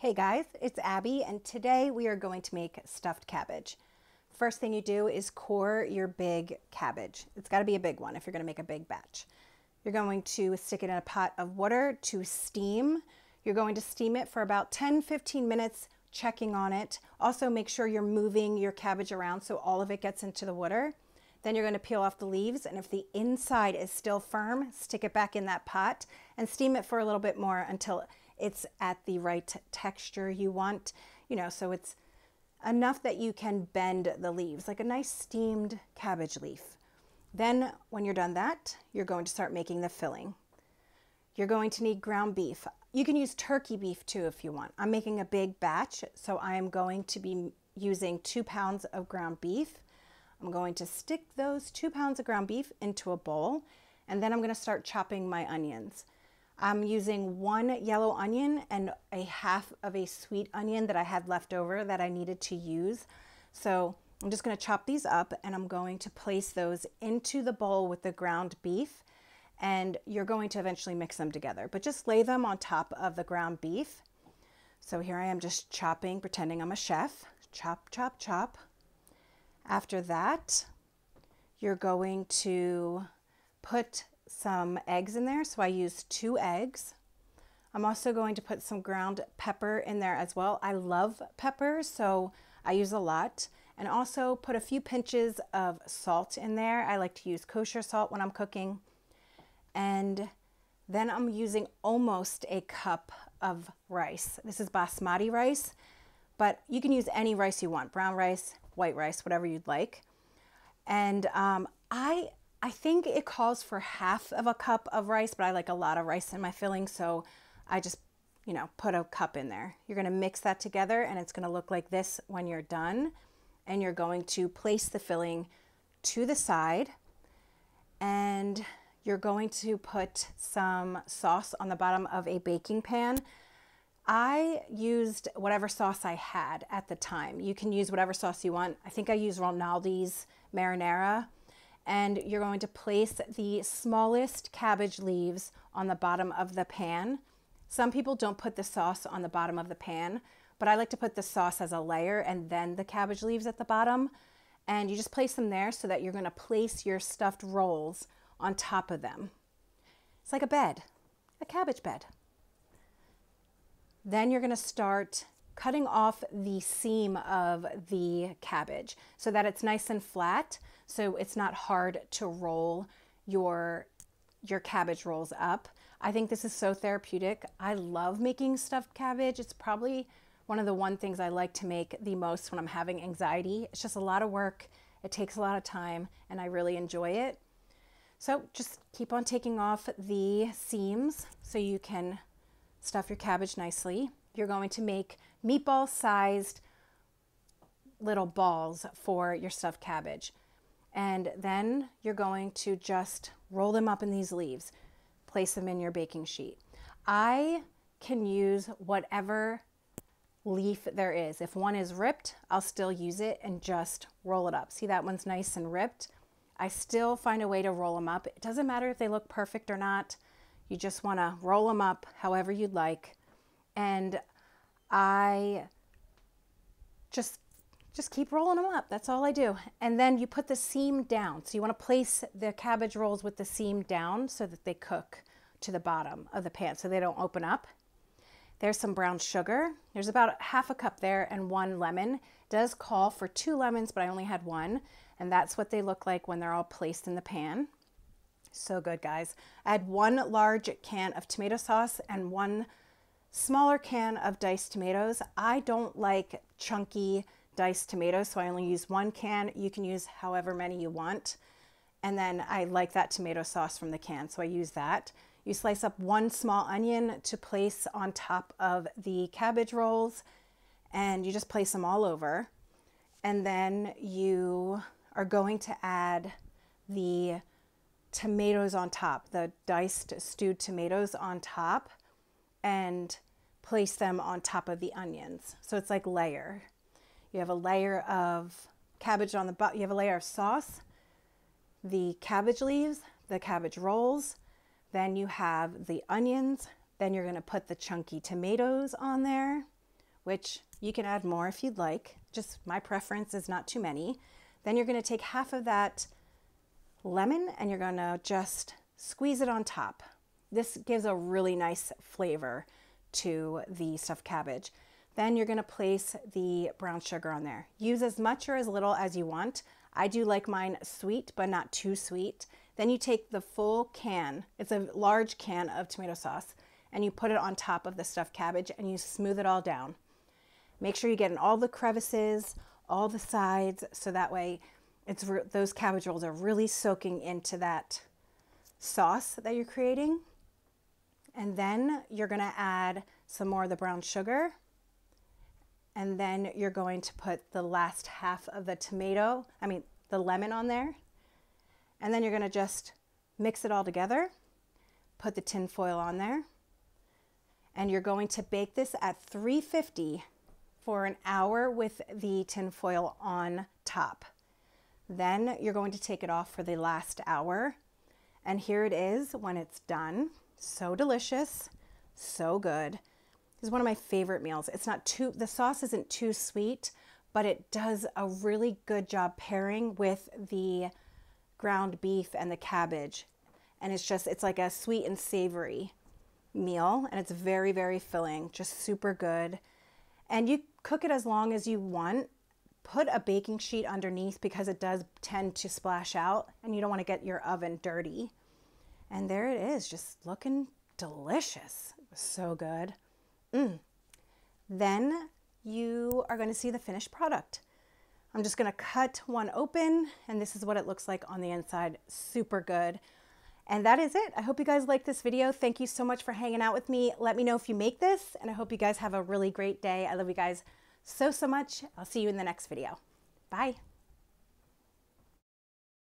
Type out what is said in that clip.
Hey guys, it's Abby, and today we are going to make stuffed cabbage. First thing you do is core your big cabbage. It's got to be a big one if you're going to make a big batch. You're going to stick it in a pot of water to steam. You're going to steam it for about 10-15 minutes, checking on it. Also make sure you're moving your cabbage around so all of it gets into the water. Then you're going to peel off the leaves, and if the inside is still firm, stick it back in that pot and steam it for a little bit more until it's at the right texture you want, so it's enough that you can bend the leaves, like a nice steamed cabbage leaf. Then when you're done that, you're going to start making the filling. You're going to need ground beef. You can use turkey beef too if you want. I'm making a big batch, so I am going to be using 2 pounds of ground beef. I'm going to stick those 2 pounds of ground beef into a bowl, and then I'm going to start chopping my onions. I'm using 1 yellow onion and a half of a sweet onion that I had left over that I needed to use. So I'm just going to chop these up, and I'm going to place those into the bowl with the ground beef, and you're going to eventually mix them together, but just lay them on top of the ground beef. So here I am just chopping, pretending I'm a chef. Chop, chop, chop. After that, you're going to put some eggs in there. So I used 2 eggs. I'm also going to put some ground pepper in there as well. I love pepper, so I use a lot. And also put a few pinches of salt in there. I like to use kosher salt when I'm cooking. And then I'm using almost a cup of rice. This is basmati rice, but you can use any rice you want, brown rice, white rice, whatever you'd like. And I think it calls for half of a cup of rice, but I like a lot of rice in my filling, so I just, put a cup in there. You're going to mix that together, and it's going to look like this when you're done. And you're going to place the filling to the side, and you're going to put some sauce on the bottom of a baking pan. I used whatever sauce I had at the time. You can use whatever sauce you want. I think I used Ronaldi's marinara. And you're going to place the smallest cabbage leaves on the bottom of the pan. Some people don't put the sauce on the bottom of the pan, but I like to put the sauce as a layer and then the cabbage leaves at the bottom. And you just place them there so that you're going to place your stuffed rolls on top of them. It's like a bed, a cabbage bed. Then you're going to start cutting off the seam of the cabbage so that it's nice and flat, so it's not hard to roll your cabbage rolls up. I think this is so therapeutic. I love making stuffed cabbage. It's probably one of the things I like to make the most when I'm having anxiety. It's just a lot of work. It takes a lot of time, and I really enjoy it. So just keep on taking off the seams so you can stuff your cabbage nicely. You're going to make meatball-sized little balls for your stuffed cabbage. And then you're going to just roll them up in these leaves. Place them in your baking sheet. I can use whatever leaf there is. If one is ripped, I'll still use it and just roll it up. See, that one's nice and ripped. I still find a way to roll them up. It doesn't matter if they look perfect or not. You just want to roll them up however you'd like. And I just keep rolling them up. That's all I do. And then you put the seam down. So you want to place the cabbage rolls with the seam down so that they cook to the bottom of the pan so they don't open up. There's some brown sugar. There's about half a cup there and 1 lemon. It does call for 2 lemons, but I only had 1. And that's what they look like when they're all placed in the pan. So good, guys. I had 1 large can of tomato sauce and 1 smaller can of diced tomatoes. I don't like chunky diced tomatoes, so I only use 1 can. You can use however many you want. And then I like that tomato sauce from the can, so I use that. You slice up 1 small onion to place on top of the cabbage rolls, and you just place them all over. And then you are going to add the tomatoes on top, the diced stewed tomatoes on top, and place them on top of the onions. So it's like layer. You have a layer of cabbage on the bottom, you have a layer of sauce, the cabbage leaves, the cabbage rolls, then you have the onions, then you're going to put the chunky tomatoes on there, which you can add more if you'd like. Just my preference is not too many. Then you're going to take half of that lemon and you're going to just squeeze it on top. This gives a really nice flavor to the stuffed cabbage. Then you're going to place the brown sugar on there. Use as much or as little as you want. I do like mine sweet, but not too sweet. Then you take the full can, it's a large can of tomato sauce, and you put it on top of the stuffed cabbage and you smooth it all down. Make sure you get in all the crevices, all the sides, so that way those cabbage rolls are really soaking into that sauce that you're creating. And then you're going to add some more of the brown sugar. And then you're going to put the last half of the lemon on there. And then you're going to just mix it all together, put the tin foil on there, and you're going to bake this at 350 for an hour with the tin foil on top. Then you're going to take it off for the last hour. And here it is when it's done. So delicious, so good. This is one of my favorite meals. The sauce isn't too sweet, but it does a really good job pairing with the ground beef and the cabbage. And it's like a sweet and savory meal, and it's very, very filling, just super good. And you cook it as long as you want. Put a baking sheet underneath because it does tend to splash out and you don't want to get your oven dirty. And there it is, just looking delicious. So good. Then you are going to see the finished product. I'm just going to cut one open, and this is what it looks like on the inside. Super good. And that is it. I hope you guys liked this video. Thank you so much for hanging out with me. Let me know if you make this, and I hope you guys have a really great day. I love you guys so much. I'll see you in the next video. Bye.